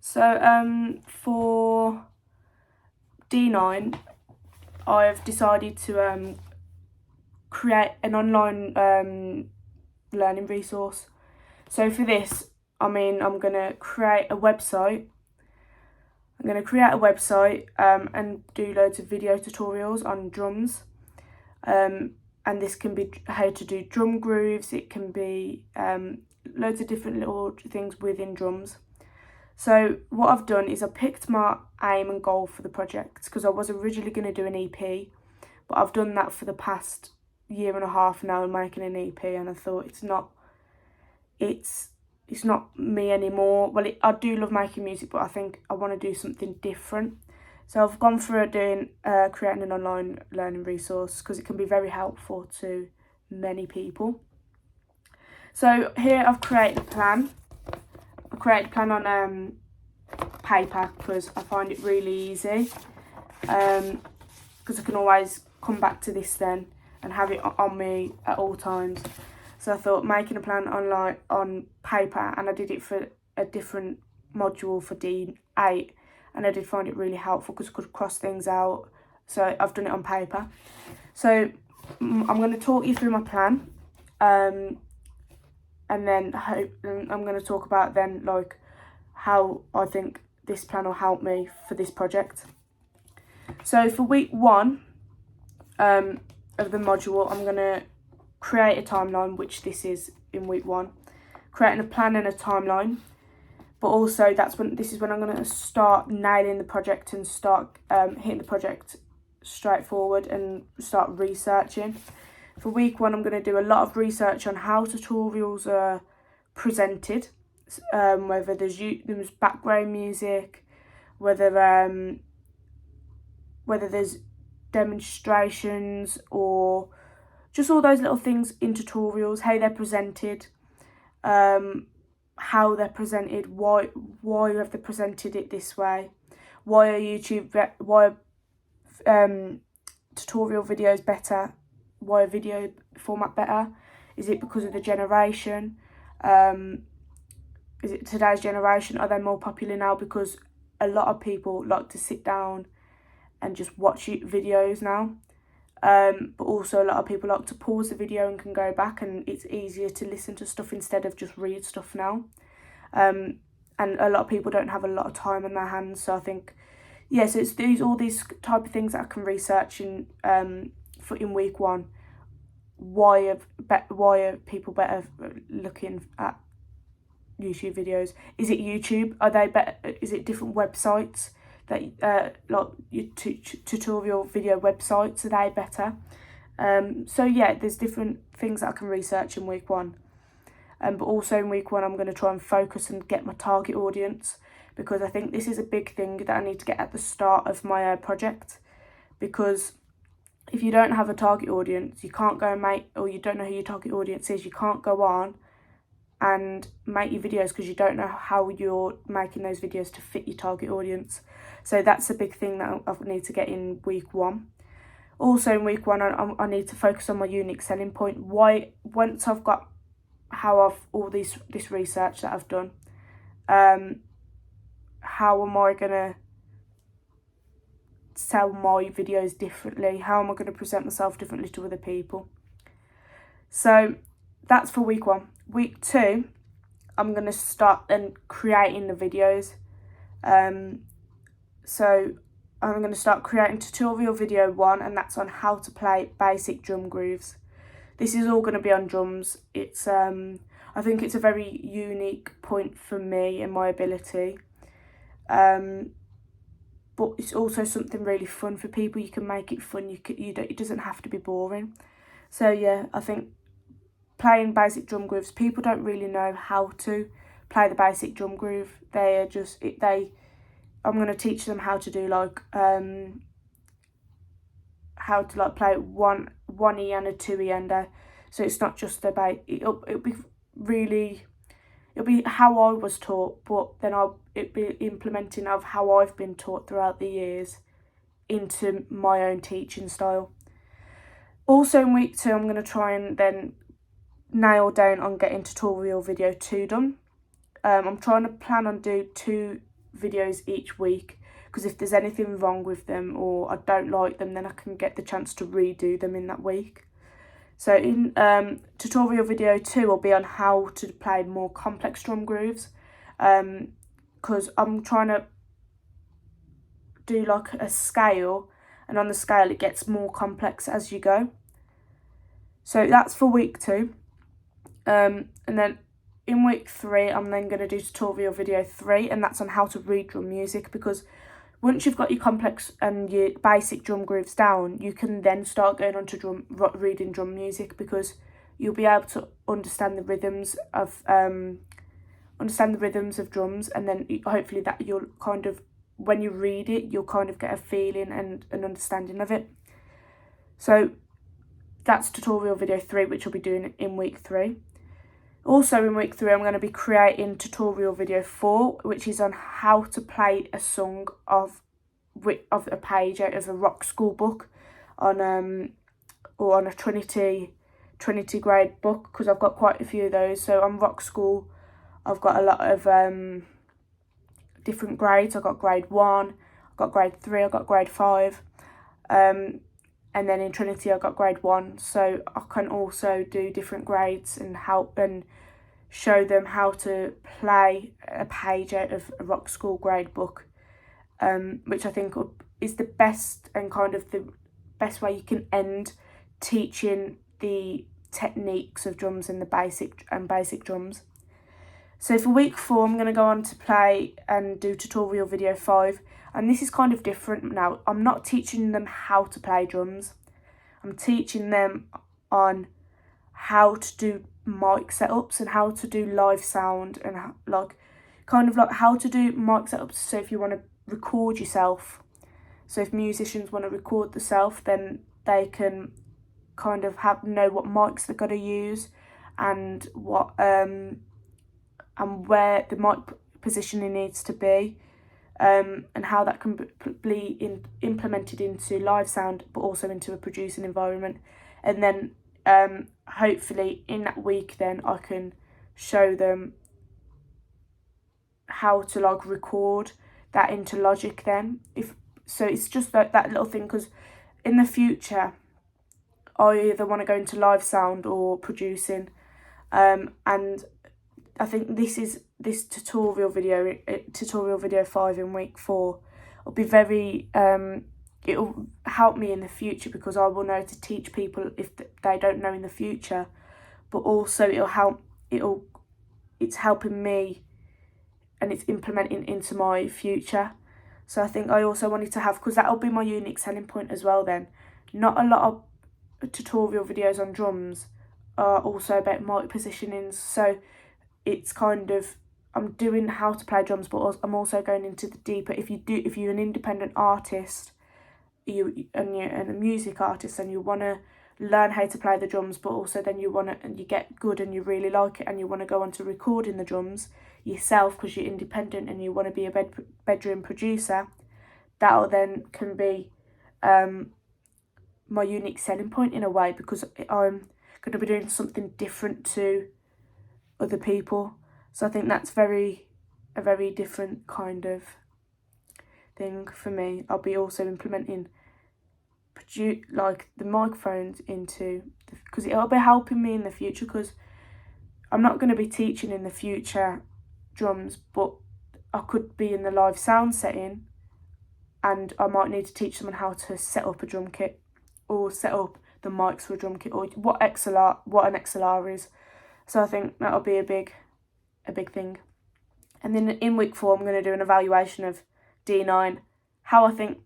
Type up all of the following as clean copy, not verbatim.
So for D9, I've decided to create an online learning resource. So for this, I'm going to create a website. And do loads of video tutorials on drums. And this can be how to do drum grooves. It can be loads of different little things within drums. So what I've done is I picked my aim and goal for the project, because I was originally going to do an EP, but I've done that for the past year and a half now, and making an EP, and I thought it's not me anymore. Well, I do love making music, but I think I want to do something different. So I've gone through creating an online learning resource, because it can be very helpful to many people. So here I've created a plan. I created a plan on paper, because I find it really easy, because I can always come back to this then and have it on me at all times. So I thought making a plan online on paper, and I did it for a different module for D8, and I did find it really helpful because I could cross things out. So I've done it on paper. So I'm going to talk you through my plan, and then I'm going to talk about then like how I think this plan will help me for this project. So for week 1 of the module, I'm going to create a timeline, which this is in week 1, creating a plan and a timeline. But also this is when I'm going to start nailing the project and start hitting the project straightforward and start researching. For week 1, I'm going to do a lot of research on how tutorials are presented, whether there's background music, whether there's demonstrations, or just all those little things in tutorials, how they're presented, how they're presented, why have they presented it this way, why are tutorial videos better, why are video format better, is it because of the generation, is it today's generation, are they more popular now because a lot of people like to sit down and just watch videos now. But also a lot of people like to pause the video and can go back, and it's easier to listen to stuff instead of just read stuff now. And a lot of people don't have a lot of time on their hands, so I think, so it's all these type of things that I can research in week 1. Why are people better looking at YouTube videos? Is it YouTube? Are they better? Is it different websites that like your tutorial video websites, are they better? So there's different things that I can research in week 1, but also in week 1 I'm going to try and focus and get my target audience, because I think this is a big thing that I need to get at the start of my project, because if you don't have a target audience, you can't go and or you don't know who your target audience is, you can't go on and make your videos, because you don't know how you're making those videos to fit your target audience. So that's a big thing that I need to get in week 1. Also in week 1, I need to focus on my unique selling point. Once I've got this research that I've done, how am I gonna sell my videos differently? How am I going to present myself differently to other people? So that's for week 1. Week 2, I'm going to start creating the videos. So I'm going to start creating tutorial video 1, and that's on how to play basic drum grooves. This is all going to be on drums. It's I think it's a very unique point for me and my ability. But it's also something really fun for people. You can make it fun. It doesn't have to be boring. So I think playing basic drum grooves, people don't really know how to play the basic drum groove. I'm going to teach them how to do how to play 1 E and a 2 E ender. So it's not just about it'll be how I was taught, but then it'll be implementing of how I've been taught throughout the years into my own teaching style. Also in week 2, I'm going to try and then nail down on getting tutorial video 2 done. I'm trying to plan on do 2 videos each week, because if there's anything wrong with them or I don't like them, then I can get the chance to redo them in that week. So in tutorial video 2 will be on how to play more complex drum grooves, because I'm trying to do like a scale, and on the scale it gets more complex as you go. So that's for week 2, and then in week 3 I'm then going to do tutorial video 3, and that's on how to read drum music, because once you've got your complex and your basic drum grooves down, you can then start going on to reading drum music, because you'll be able to understand the rhythms of drums, and then hopefully that you'll kind of, when you read it, you'll kind of get a feeling and an understanding of it. So that's tutorial video 3, which I'll be doing in week 3. Also in week 3, I'm going to be creating tutorial video 4, which is on how to play a song of a page out of a rock school book, or on a Trinity grade book, because I've got quite a few of those. So on rock school, I've got a lot of different grades. I've got grade 1, I've got grade 3, I've got grade 5, and then in Trinity I got grade 1, so I can also do different grades and help and show them how to play a page out of a rock school grade book, which I think is the best and kind of the best way you can end teaching the techniques of drums and the basic drums. So for week 4, I'm going to go on to play and do tutorial video 5. And this is kind of different now. I'm not teaching them how to play drums. I'm teaching them on how to do mic setups and how to do live sound, and kind of like how to do mic setups. So if you want to record yourself, so if musicians want to record themselves, then they can kind of know what mics they've got to use, and what and where the mic positioning needs to be, and how that can be implemented into live sound, but also into a producing environment. And then hopefully in that week then I can show them how to like record that into Logic then. So it's just like that little thing, because in the future I either want to go into live sound or producing, and I think this tutorial video 5 in week 4 will be very it'll help me in the future, because I will know to teach people if they don't know in the future, but also it's helping me and it's implementing into my future. So I think I also wanted to have, because that'll be my unique selling point as well then. Not a lot of tutorial videos on drums are also about mic positionings, so it's kind of, I'm doing how to play drums, but I'm also going into the deeper. If you're an independent artist, you're a music artist, and you want to learn how to play the drums, but also then you get good and you really like it, and you want to go on to recording the drums yourself because you're independent and you want to be a bedroom producer, that'll then can be my unique selling point in a way, because I'm going to be doing something different to other people. So I think that's a very different kind of thing for me. I'll be also implementing like the microphones into, because it'll be helping me in the future, because I'm not going to be teaching in the future drums, but I could be in the live sound setting and I might need to teach someone how to set up a drum kit or set up the mics for a drum kit, or what an XLR is. So I think that'll be a big thing. And then in week 4 I'm going to do an evaluation of D9, how I think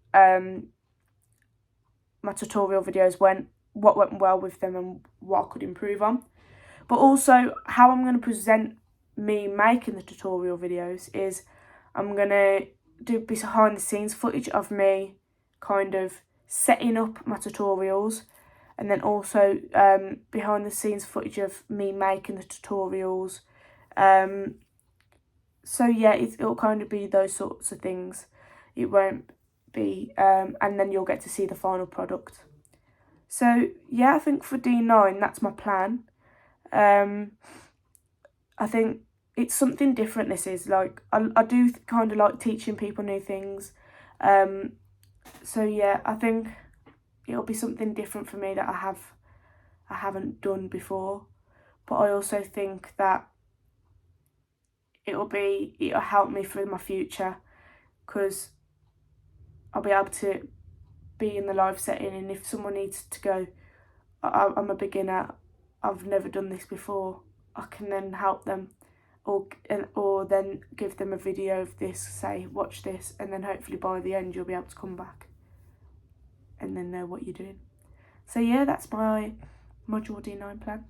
my tutorial videos went, what went well with them and what I could improve on. But also how I'm going to present me making the tutorial videos is I'm going to do behind the scenes footage of me kind of setting up my tutorials, and then also behind the scenes footage of me making the tutorials. So yeah, it'll kind of be those sorts of things. It won't be, and then you'll get to see the final product. So yeah, I think for D9 that's my plan. I think it's something different. This is like, I do kind of like teaching people new things. So yeah, I think it'll be something different for me that I haven't done before. But I also think that it'll help me for my future, because I'll be able to be in the live setting, and if someone needs to go, I'm a beginner, I've never done this before, I can then help them, or then give them a video of this, say watch this, and then hopefully by the end you'll be able to come back and then know what you're doing. So yeah, that's my module D9 plan.